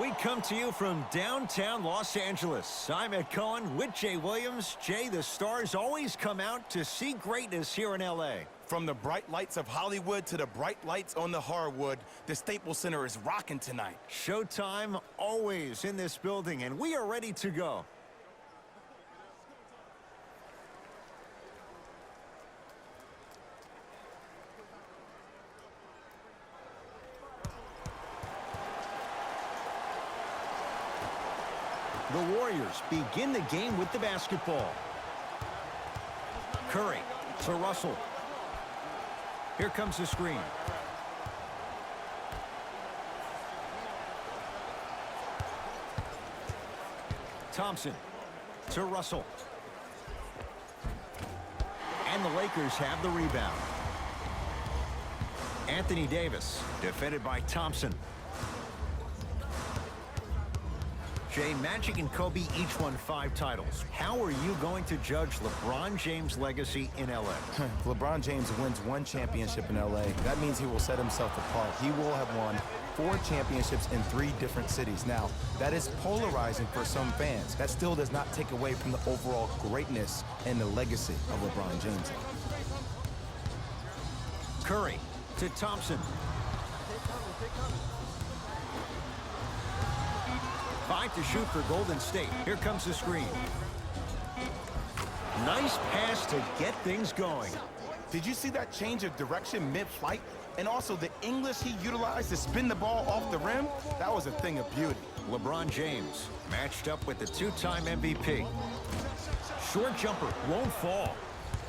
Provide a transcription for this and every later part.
We come to you from downtown Los Angeles. I'm Ed Cohen with Jay Williams. Jay, the stars always come out to see greatness here in L.A. From the bright lights of Hollywood to the bright lights on the hardwood, the Staples Center is rocking tonight. Showtime always in this building, and we are ready to go. The Warriors begin the game with the basketball. Curry to Russell. Here comes the screen. Thompson to Russell. And the Lakers have the rebound. Anthony Davis, defended by Thompson. Jay, Magic and Kobe each won 5 titles. How are you going to judge LeBron James' legacy in L.A.? If LeBron James wins 1 championship in L.A., that means he will set himself apart. He will have won 4 championships in 3 different cities. Now, that is polarizing for some fans. That still does not take away from the overall greatness and the legacy of LeBron James. Curry to Thompson. 5 to shoot for Golden State. Here comes the screen. Nice pass to get things going. Did you see that change of direction mid-flight? And also the English he utilized to spin the ball off the rim? That was a thing of beauty. LeBron James matched up with the 2-time MVP. Short jumper won't fall.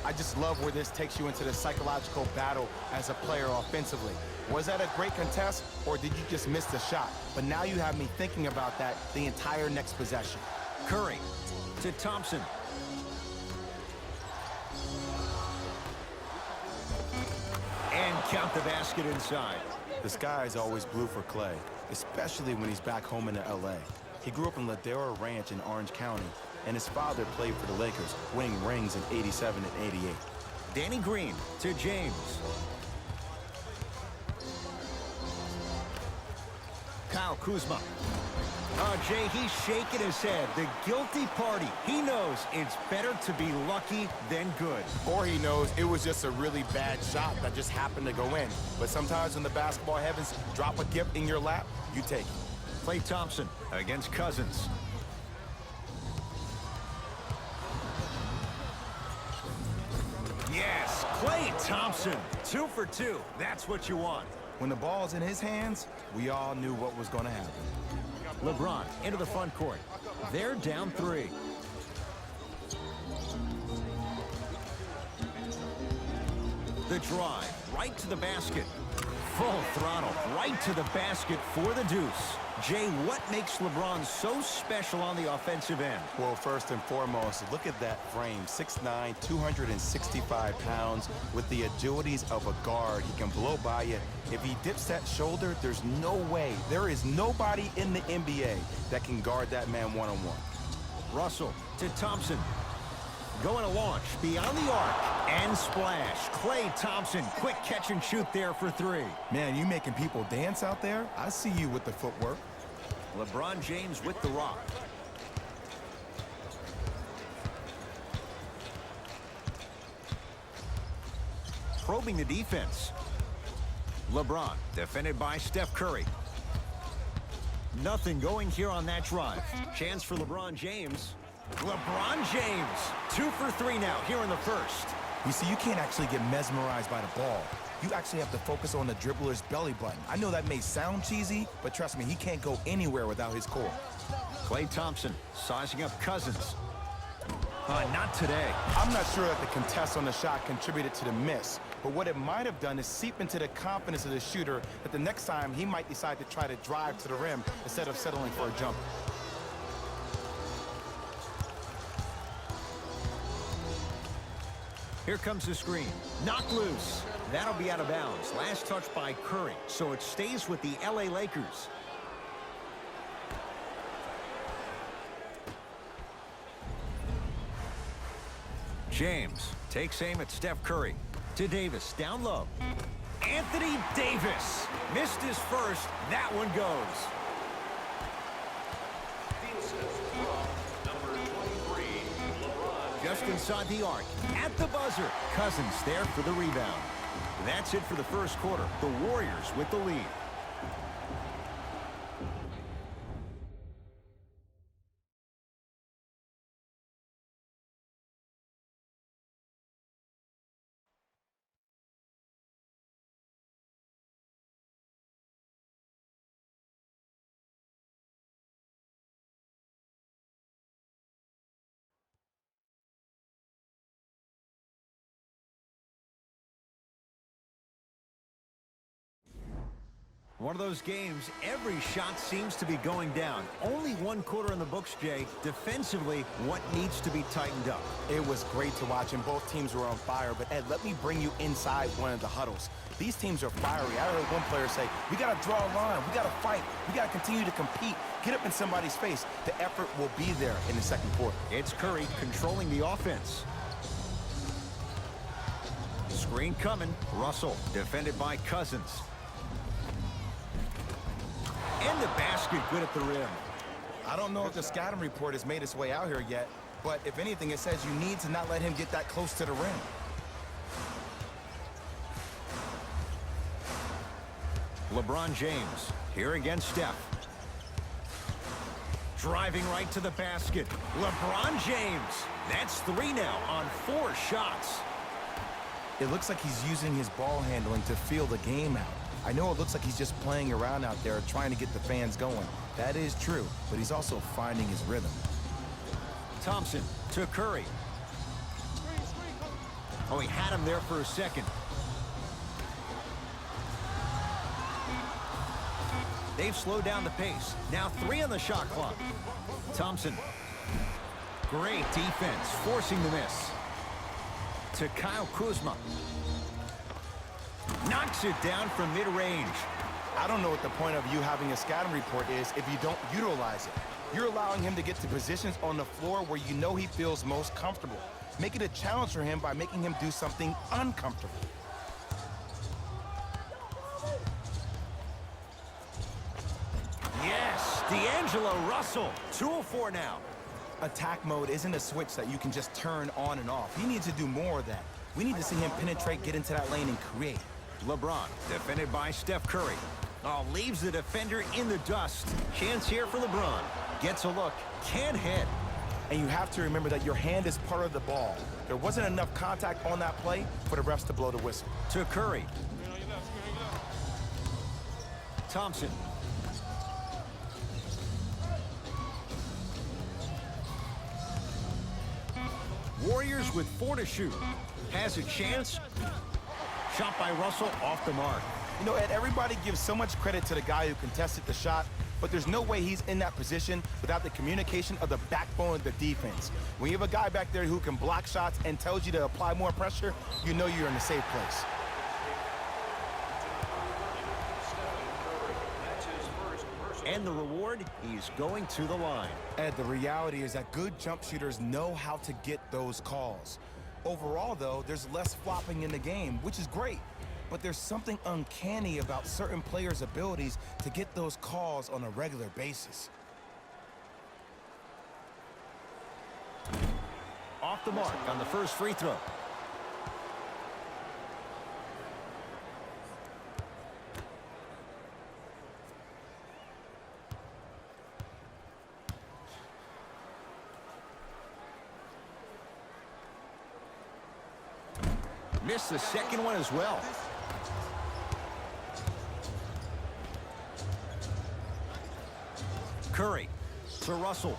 I just love where this takes you into the psychological battle as a player offensively. Was that a great contest, or did you just miss the shot? But now you have me thinking about that the entire next possession. Curry to Thompson. And count the basket inside. The sky is always blue for Clay, especially when he's back home in L.A. He grew up in Ladera Ranch in Orange County, and his father played for the Lakers, winning rings in '87 and '88. Danny Green to James. Kyle Kuzma. Jay, he's shaking his head. The guilty party. He knows it's better to be lucky than good. Or he knows it was just a really bad shot that just happened to go in. But sometimes when the basketball heavens drop a gift in your lap, you take it. Klay Thompson against Cousins. Yes, Klay Thompson. 2 for 2. That's what you want. When the ball's in his hands, we all knew what was going to happen. LeBron into the front court. They're down 3. The drive right to the basket. Full throttle right to the basket for the deuce. Jay, what makes LeBron so special on the offensive end? Well, first and foremost, look at that frame. 6'9", 265 pounds with the agilities of a guard. He can blow by you. If he dips that shoulder, there's no way. There is nobody in the NBA that can guard that man one-on-one. Russell to Thompson. Going to launch beyond the arc and splash. Klay Thompson, quick catch and shoot there for 3. Man, you making people dance out there? I see you with the footwork. LeBron James with the rock. Probing the defense. LeBron defended by Steph Curry. Nothing going here on that drive. Chance for LeBron James. LeBron James, 2 for 3 now here in the first. You see, you can't actually get mesmerized by the ball. You actually have to focus on the dribbler's belly button. I know that may sound cheesy, but trust me, he can't go anywhere without his core. Klay Thompson sizing up Cousins. Not today. I'm not sure that the contest on the shot contributed to the miss, but what it might have done is seep into the confidence of the shooter that the next time he might decide to try to drive to the rim instead of settling for a jumper. Here comes the screen. Knocked loose. That'll be out of bounds. Last touch by Curry, so it stays with the LA Lakers. James takes aim at Steph Curry. To Davis, down low. Anthony Davis missed his first. That one goes. just inside the arc. At the buzzer, Cousins there for the rebound. That's it for the first quarter. The Warriors with the lead. One of those games, every shot seems to be going down. Only one quarter in the books, Jay. Defensively, what needs to be tightened up? It was great to watch, and both teams were on fire. But, Ed, let me bring you inside one of the huddles. These teams are fiery. I heard one player say, we got to draw a line. We got to fight. We got to continue to compete. Get up in somebody's face. The effort will be there in the second quarter. It's Curry controlling the offense. Screen coming. Russell defended by Cousins. And the basket good at the rim. I don't know if the scouting report has made its way out here yet, but if anything, it says you need to not let him get that close to the rim. LeBron James here against Steph. Driving right to the basket. LeBron James. That's 3 now on 4 shots. It looks like he's using his ball handling to feel the game out. I know it looks like he's just playing around out there trying to get the fans going. That is true, but he's also finding his rhythm. Thompson to Curry. Oh, he had him there for a second. They've slowed down the pace. Now 3 on the shot clock. Thompson. Great defense, forcing the miss. To Kyle Kuzma. Knocks it down from mid-range. I don't know what the point of you having a scouting report is if you don't utilize it. You're allowing him to get to positions on the floor where you know he feels most comfortable. Make it a challenge for him by making him do something uncomfortable. Yes, D'Angelo Russell. 2:04 now. Attack mode isn't a switch that you can just turn on and off. He needs to do more of that. We need to see him penetrate, get into that lane, and create. LeBron, defended by Steph Curry. Oh, leaves the defender in the dust. Chance here for LeBron. Gets a look, can't hit. And you have to remember that your hand is part of the ball. There wasn't enough contact on that play for the refs to blow the whistle. To Curry. Thompson. Warriors with 4 to shoot. Has a chance. Shot by Russell off the mark. You know, Ed, everybody gives so much credit to the guy who contested the shot, but there's no way he's in that position without the communication of the backbone of the defense. When you have a guy back there who can block shots and tells you to apply more pressure, you know you're in a safe place. And the reward, he's going to the line. Ed, the reality is that good jump shooters know how to get those calls. Overall, though, there's less flopping in the game, which is great. But there's something uncanny about certain players' abilities to get those calls on a regular basis. Off the mark on the first free throw. Missed the second one as well. Curry to Russell.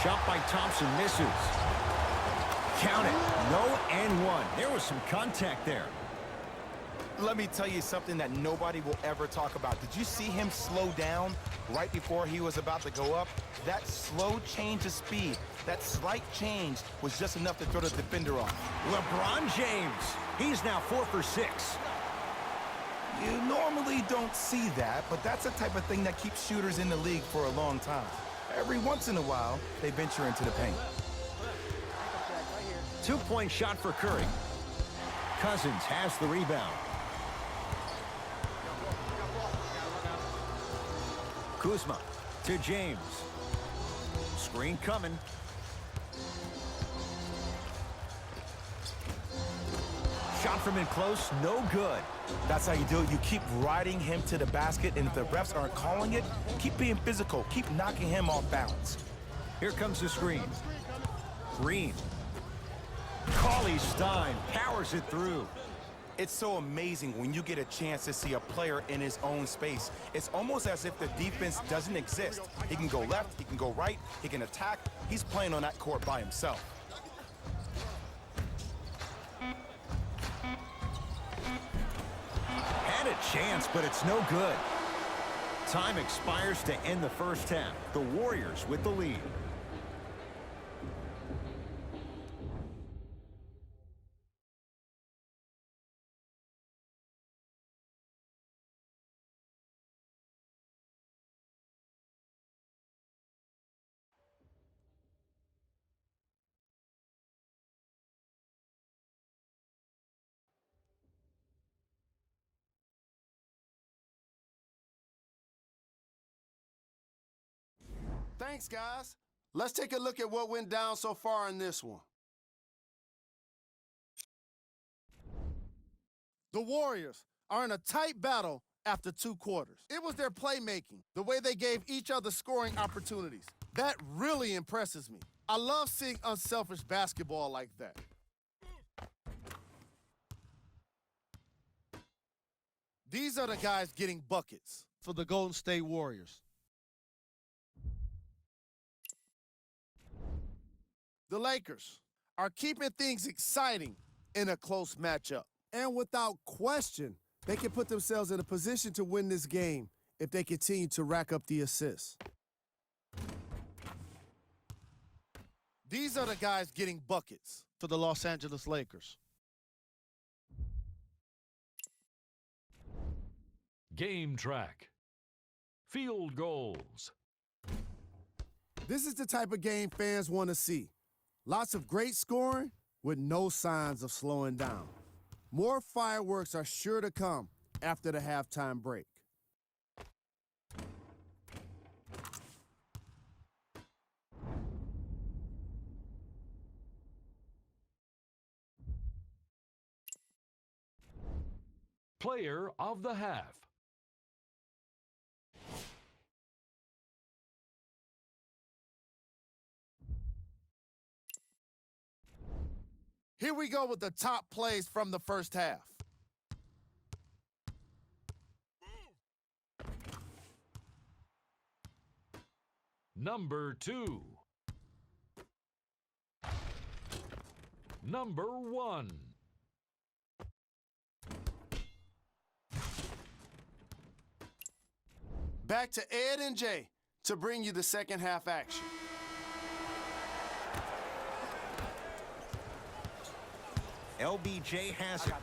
Shot by Thompson misses. Count it. No and one. There was some contact there. Let me tell you something that nobody will ever talk about. Did you see him slow down right before he was about to go up? That slow change of speed, that slight change was just enough to throw the defender off. LeBron James. He's now 4 for 6. You normally don't see that, but that's the type of thing that keeps shooters in the league for a long time. Every once in a while, they venture into the paint. 2-point shot for Curry. Cousins has the rebound. Kuzma to James. Screen coming. Shot from in close, no good. That's how you do it. You keep riding him to the basket, and if the refs aren't calling it, keep being physical. Keep knocking him off balance. Here comes the screen. Green. Cauley Stein powers it through. It's so amazing when you get a chance to see a player in his own space. It's almost as if the defense doesn't exist. He can go left, he can go right, he can attack. He's playing on that court by himself. Had a chance, but it's no good. Time expires to end the first half. The Warriors with the lead. Thanks, guys. Let's take a look at what went down so far in this one. The Warriors are in a tight battle after 2 quarters. It was their playmaking, the way they gave each other scoring opportunities. That really impresses me. I love seeing unselfish basketball like that. These are the guys getting buckets for the Golden State Warriors. The Lakers are keeping things exciting in a close matchup. And without question, they can put themselves in a position to win this game if they continue to rack up the assists. These are the guys getting buckets for the Los Angeles Lakers. Game track. Field goals. This is the type of game fans want to see. Lots of great scoring with no signs of slowing down. More fireworks are sure to come after the halftime break. Player of the half. Here we go with the top plays from the first half. Number 2. Number 1. Back to Ed and Jay to bring you the second half action. LBJ has it.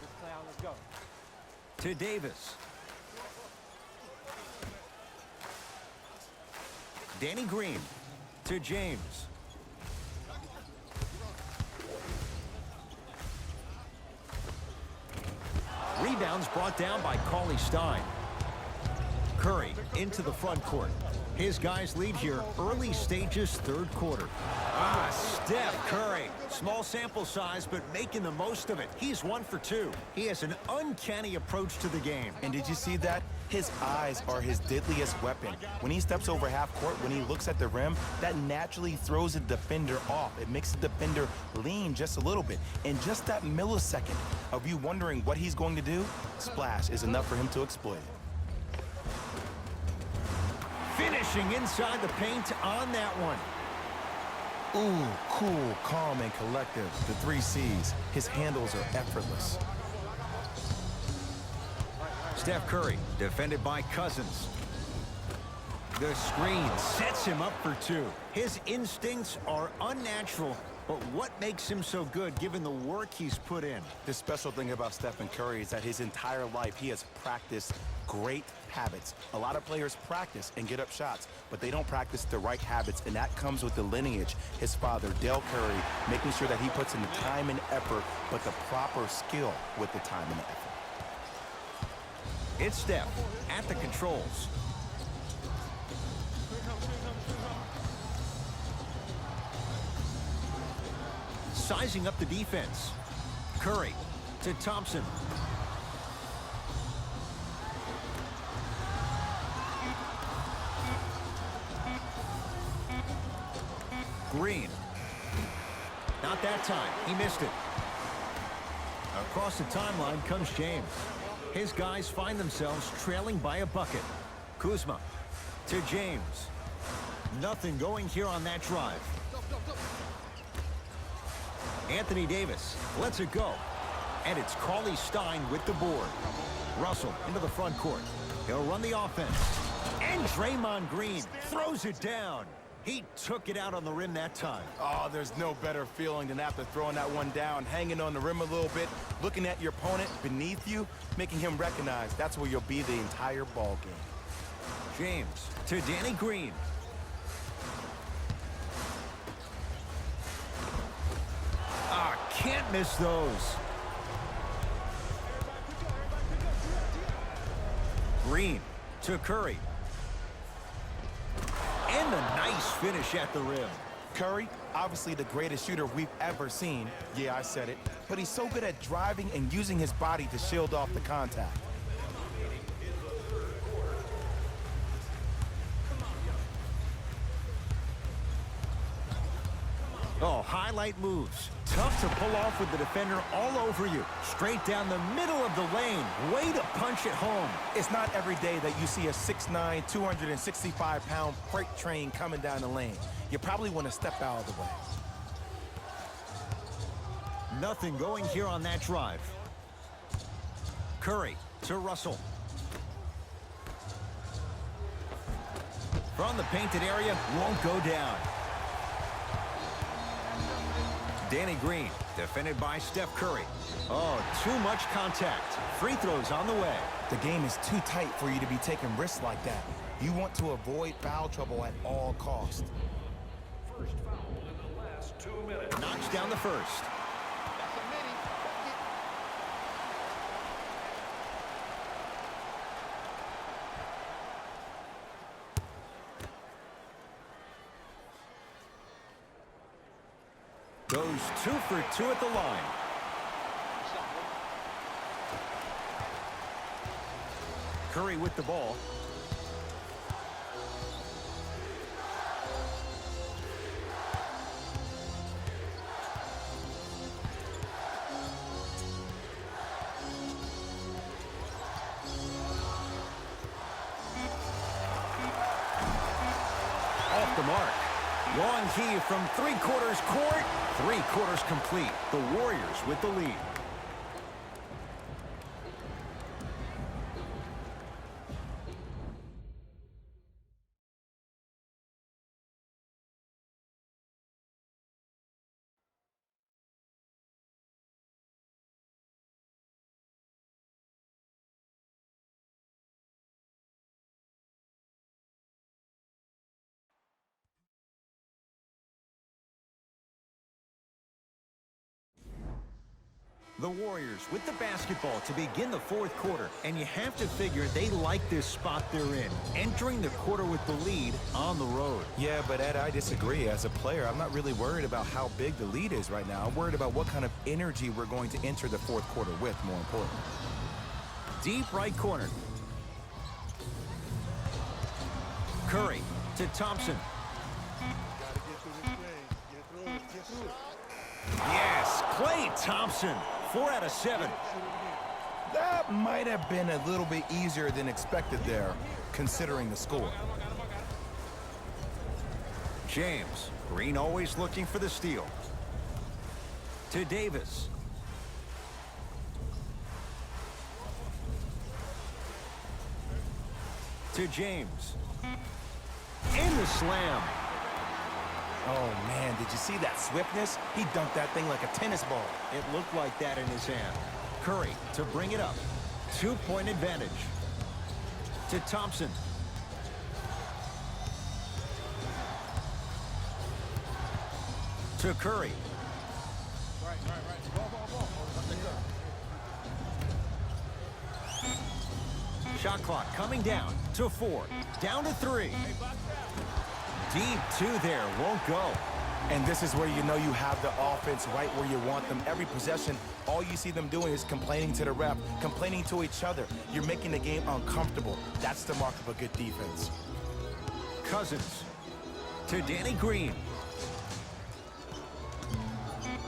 To Davis. Danny Green to James. Rebounds brought down by Cauley Stein. Curry into the front court. His guys lead here early stages, third quarter. Steph Curry. Small sample size, but making the most of it. He's 1 for 2. He has an uncanny approach to the game. And did you see that? His eyes are his deadliest weapon. When he steps over half court, when he looks at the rim, that naturally throws the defender off. It makes the defender lean just a little bit. And just that millisecond of you wondering what he's going to do, splash is enough for him to exploit it. Finishing inside the paint on that one. Ooh, cool, calm, and collective. The 3 C's. His handles are effortless. Steph Curry, defended by Cousins. The screen sets him up for 2. His instincts are unnatural, but what makes him so good given the work he's put in? The special thing about Stephen Curry is that his entire life he has practiced great habits. A lot of players practice and get up shots, but they don't practice the right habits, and that comes with the lineage. His father, Dale Curry, making sure that he puts in the time and effort, but the proper skill with the time and the effort. It's Steph at the controls. sizing up the defense. Curry to Thompson. Green. Not that time. He missed it. Across the timeline comes James. His guys find themselves trailing by a bucket. Kuzma to James. Nothing going here on that drive. Anthony Davis lets it go. And it's Cauley Stein with the board. Russell into the front court. He'll run the offense. And Draymond Green throws it down. He took it out on the rim that time. Oh, there's no better feeling than after throwing that one down, hanging on the rim a little bit, looking at your opponent beneath you, making him recognize that's where you'll be the entire ball game. James to Danny Green. Can't miss those. Green to Curry. And a nice finish at the rim. Curry, obviously the greatest shooter we've ever seen. Yeah, I said it. But he's so good at driving and using his body to shield off the contact. Oh, highlight moves. Tough to pull off with the defender all over you. Straight down the middle of the lane. Way to punch it home. It's not every day that you see a 6'9", 265-pound freight train coming down the lane. You probably want to step out of the way. Nothing going here on that drive. Curry to Russell. From the painted area, won't go down. Danny Green, defended by Steph Curry. Oh, too much contact. Free throws on the way. The game is too tight for you to be taking risks like that. You want to avoid foul trouble at all costs. First foul in the last 2 minutes. Knocks down the first. Goes 2 for 2 at the line. Curry with the ball. Off the mark. Long key from 3/4 court. 3/4 complete. The Warriors with the lead. The Warriors with the basketball to begin the fourth quarter. And you have to figure they like this spot they're in. Entering the quarter with the lead on the road. Yeah, but Ed, I disagree. As a player, I'm not really worried about how big the lead is right now. I'm worried about what kind of energy we're going to enter the fourth quarter with, more important. Deep right corner. Curry to Thompson. Yes, Klay Thompson. 4 out of 7. That might have been a little bit easier than expected there, considering the score. James. Green always looking for the steal. To Davis. To James. In the slam. Oh, man, did you see that swiftness? He dunked that thing like a tennis ball. It looked like that in his hand. Curry to bring it up. 2-point advantage. To Thompson. To Curry. Shot clock coming down to 4. Down to 3. Deep 2 there, won't go. And this is where you know you have the offense right where you want them. Every possession, all you see them doing is complaining to the ref, complaining to each other. You're making the game uncomfortable. That's the mark of a good defense. Cousins to Danny Green.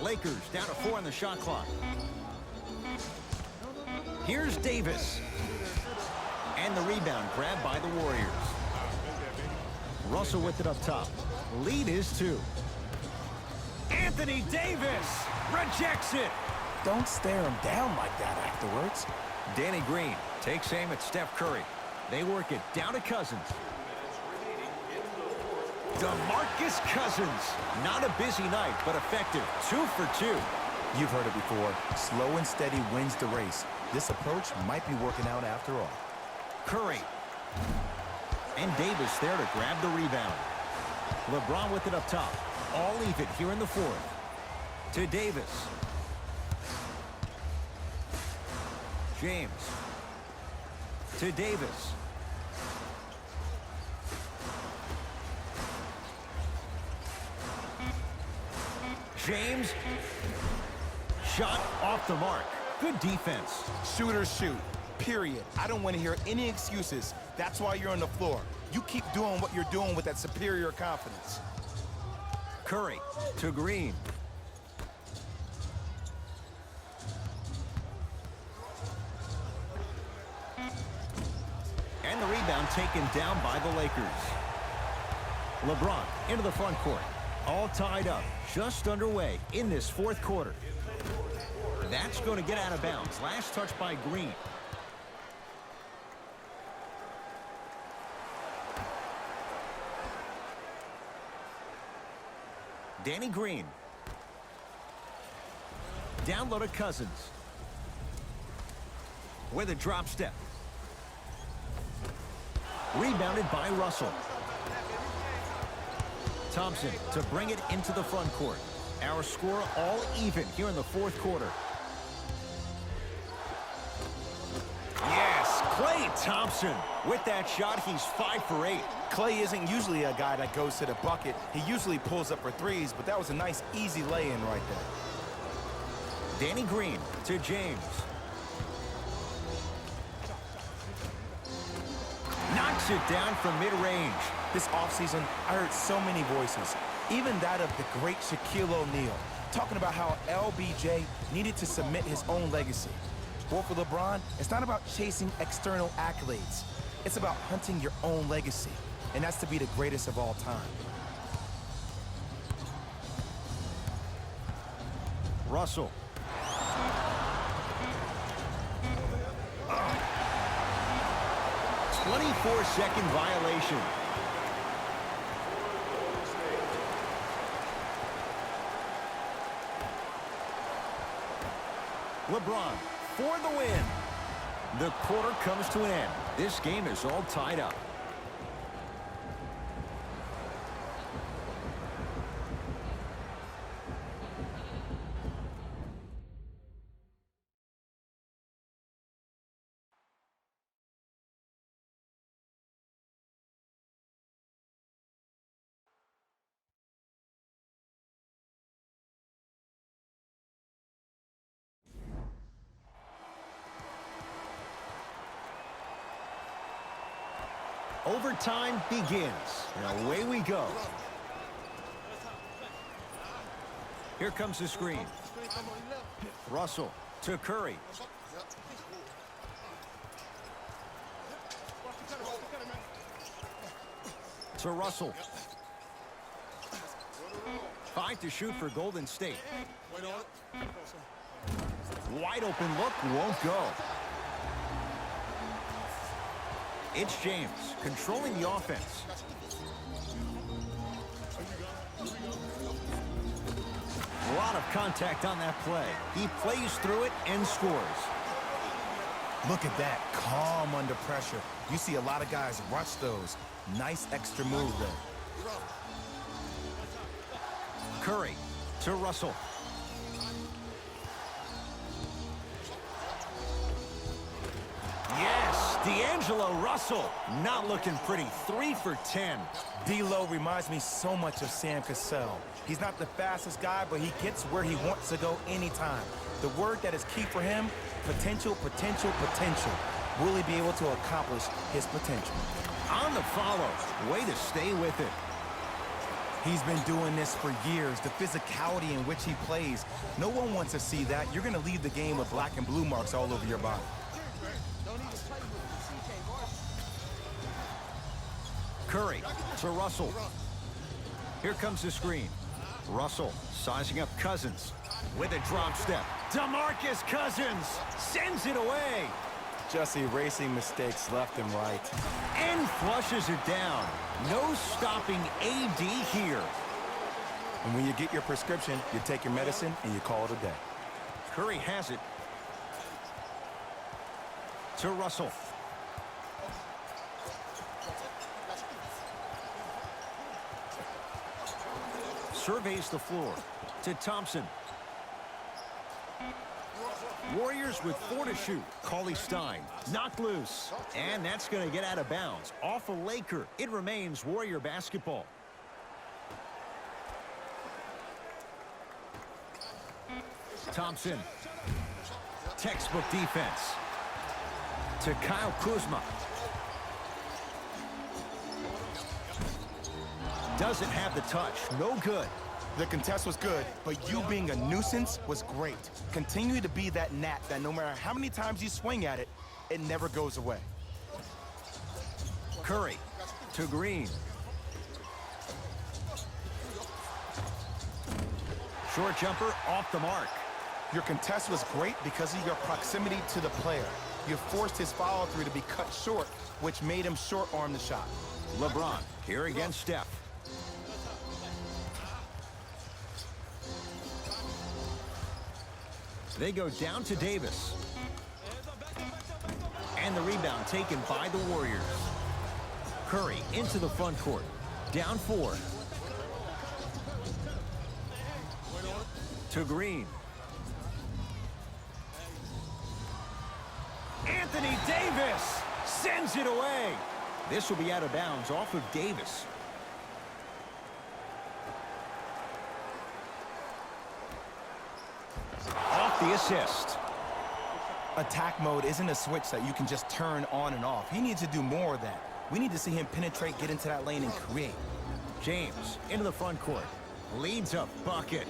Lakers down to 4 on the shot clock. Here's Davis. And the rebound grabbed by the Warriors. Russell with it up top. Lead is 2. Anthony Davis rejects it. Don't stare him down like that afterwards. Danny Green takes aim at Steph Curry. They work it down to Cousins. DeMarcus Cousins. Not a busy night, but effective. 2 for 2. You've heard it before. Slow and steady wins the race. This approach might be working out after all. Curry. And Davis there to grab the rebound. LeBron with it up top. All even here in the 4th. To Davis. James. To Davis. James. Shot off the mark. Good defense. Shooters shoot. Period. I don't want to hear any excuses. That's why you're on the floor. You keep doing what you're doing with that superior confidence. Curry to Green. And the rebound taken down by the Lakers. LeBron into the front court. All tied up. Just underway in this 4th quarter. That's going to get out of bounds. Last touch by Green. Danny Green. Down low to Cousins. With a drop step. Rebounded by Russell. Thompson to bring it into the front court. Our score all even here in the 4th quarter. Yes, Klay Thompson. With that shot, he's 5 for 8. Klay isn't usually a guy that goes to the bucket. He usually pulls up for threes, but that was a nice, easy lay-in right there. Danny Green to James. Knocks it down from mid-range. This offseason, I heard so many voices, even that of the great Shaquille O'Neal, talking about how LBJ needed to submit his own legacy. Well, for LeBron, it's not about chasing external accolades. It's about hunting your own legacy, and that's to be the greatest of all time. Russell. 24-second violation. LeBron for the win. The quarter comes to an end. This game is all tied up. Overtime begins, and away we go. Here comes the screen. Russell to Curry. To Russell. 5 to shoot for Golden State. Wide open look, won't go. It's James controlling the offense. A lot of contact on that play. He plays through it and scores. Look at that, calm under pressure. You see a lot of guys rush those. Nice extra move there. Curry to Russell. Yes, D'Angelo Russell, not looking pretty. 3 for 10. D'Lo reminds me so much of Sam Cassell. He's not the fastest guy, but he gets where he wants to go anytime. The word that is key for him, potential, potential, potential. Will he be able to accomplish his potential? On the follow. Way to stay with it. He's been doing this for years. The physicality in which he plays. No one wants to see that. You're going to leave the game with black and blue marks all over your body. Curry to Russell. Here comes the screen. Russell sizing up Cousins with a drop step. DeMarcus Cousins sends it away. Just erasing mistakes left and right. And flushes it down. No stopping AD here. And when you get your prescription, you take your medicine and you call it a day. Curry has it. To Russell. Surveys the floor. To Thompson. Warriors with 4 to shoot. Cauley-Stein knocked loose. And that's going to get out of bounds. Off a Laker. It remains Warrior basketball. Thompson. Textbook defense. To Kyle Kuzma. Doesn't have the touch. No good. The contest was good, but you being a nuisance was great. Continue to be that gnat that no matter how many times you swing at it, it never goes away. Curry to Green. Short jumper off the mark. Your contest was great because of your proximity to the player. You forced his follow-through to be cut short, which made him short-arm the shot. LeBron here against Steph. They go down to Davis. And the rebound taken by the Warriors. Curry into the front court. Down 4. To Green. Anthony Davis sends it away. This will be out of bounds off of Davis. Off the assist. Attack mode isn't a switch that you can just turn on and off. He needs to do more of that. We need to see him penetrate, get into that lane, and create. James into the front court. Leads a bucket.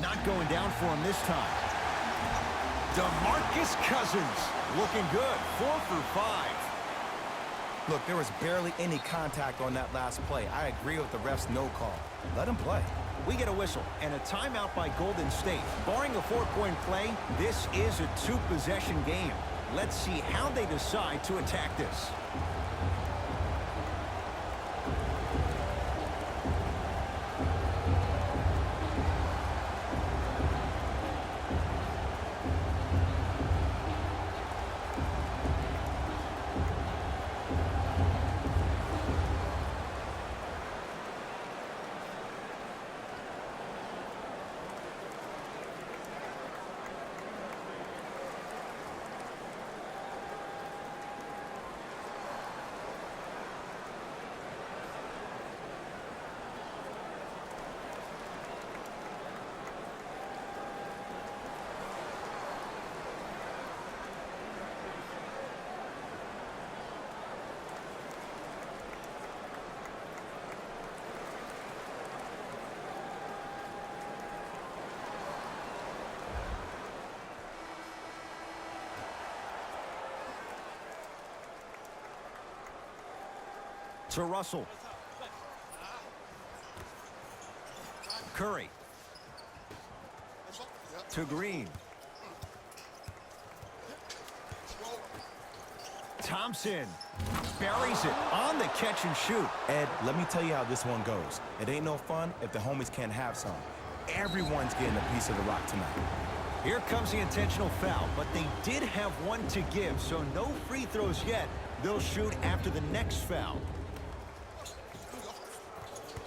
Not going down for him this time. DeMarcus Cousins looking good. 4 for 5. Look, there was barely any contact on that last play. I agree with the ref's no call. Let him play. We get a whistle and a timeout by Golden State. Barring a 4-point play, this is a 2-possession game. Let's see how they decide to attack this. To Russell. Curry. To Green. Thompson buries it on the catch and shoot. Ed, let me tell you how this one goes. It ain't no fun if the homies can't have some. Everyone's getting a piece of the rock tonight. Here comes the intentional foul, but they did have one to give, so no free throws yet. They'll shoot after the next foul.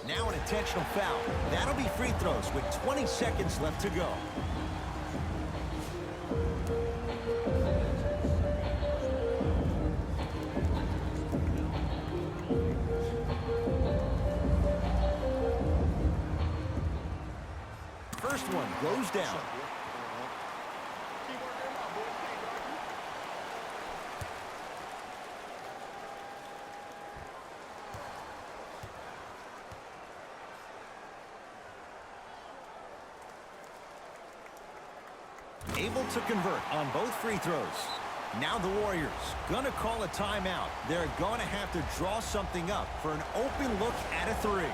Now an intentional foul. That'll be free throws with 20 seconds left to go. first one goes down. Able to convert on both free throws. Now the Warriors gonna call a timeout. They're gonna have to draw something up for an open look at a three.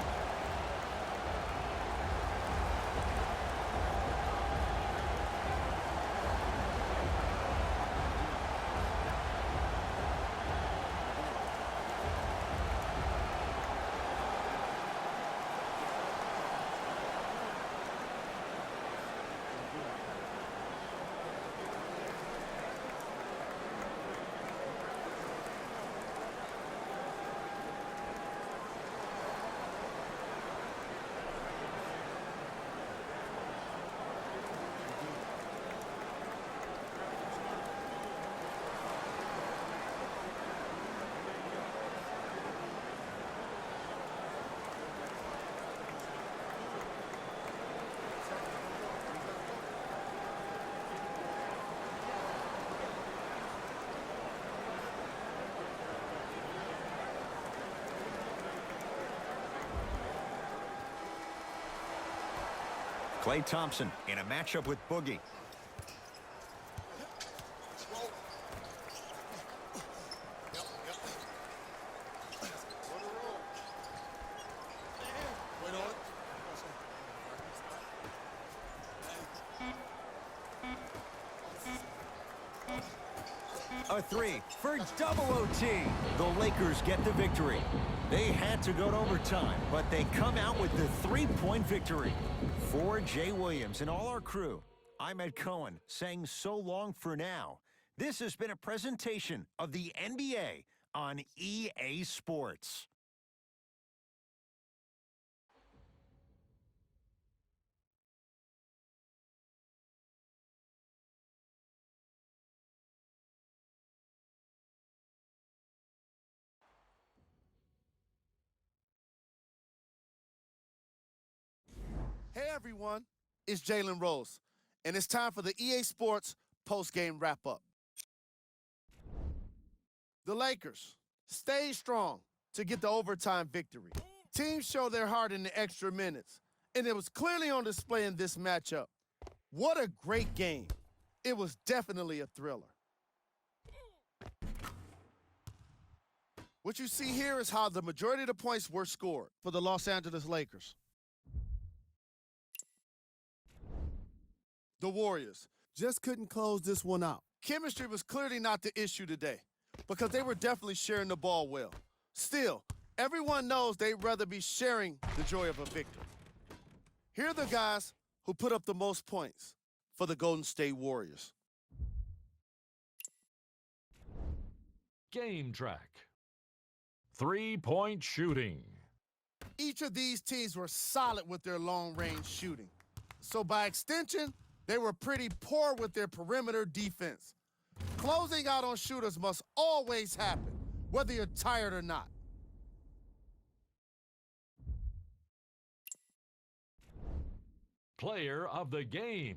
Klay Thompson in a matchup with Boogie. A three for double OT. The Lakers get the victory. They had to go to overtime, but they come out with the three-point victory. For Jay Williams and all our crew, I'm Ed Cohen saying so long for now. This has been a presentation of the NBA on EA Sports. Hey everyone, it's Jalen Rose, and it's time for the EA Sports post-game wrap-up. The Lakers stay strong to get the overtime victory. Teams show their heart in the extra minutes, and it was clearly on display in this matchup. What a great game. It was definitely a thriller. What you see here is how the majority of the points were scored for the Los Angeles Lakers. The Warriors just couldn't close this one out. Chemistry was clearly not the issue today because they were definitely sharing the ball well. Still, everyone knows they'd rather be sharing the joy of a victory. Here are the guys who put up the most points for the Golden State Warriors. Game track. 3-point shooting. Each of these teams were solid with their long-range shooting. So by extension, they were pretty poor with their perimeter defense. Closing out on shooters must always happen, whether you're tired or not. Player of the game.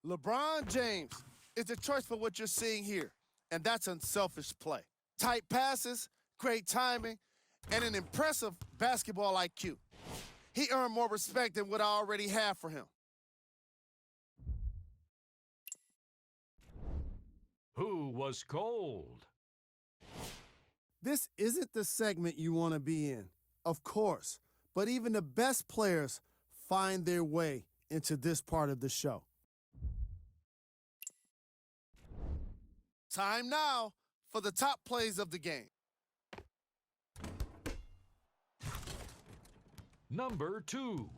LeBron James is the choice for what you're seeing here, and that's unselfish play. Tight passes, great timing, and an impressive basketball IQ. He earned more respect than what I already have for him. Who was cold? This isn't the segment you want to be in, of course, but even the best players find their way into this part of the show. Time now for the top plays of the game. Number 2.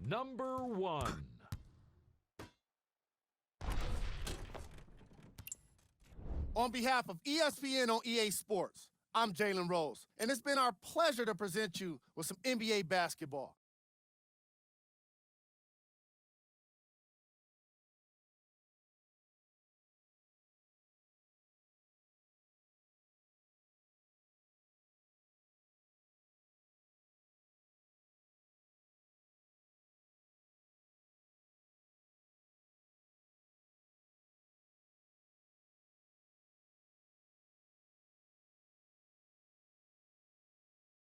Number 1. On behalf of ESPN on EA Sports, I'm Jalen Rose, and it's been our pleasure to present you with some NBA basketball.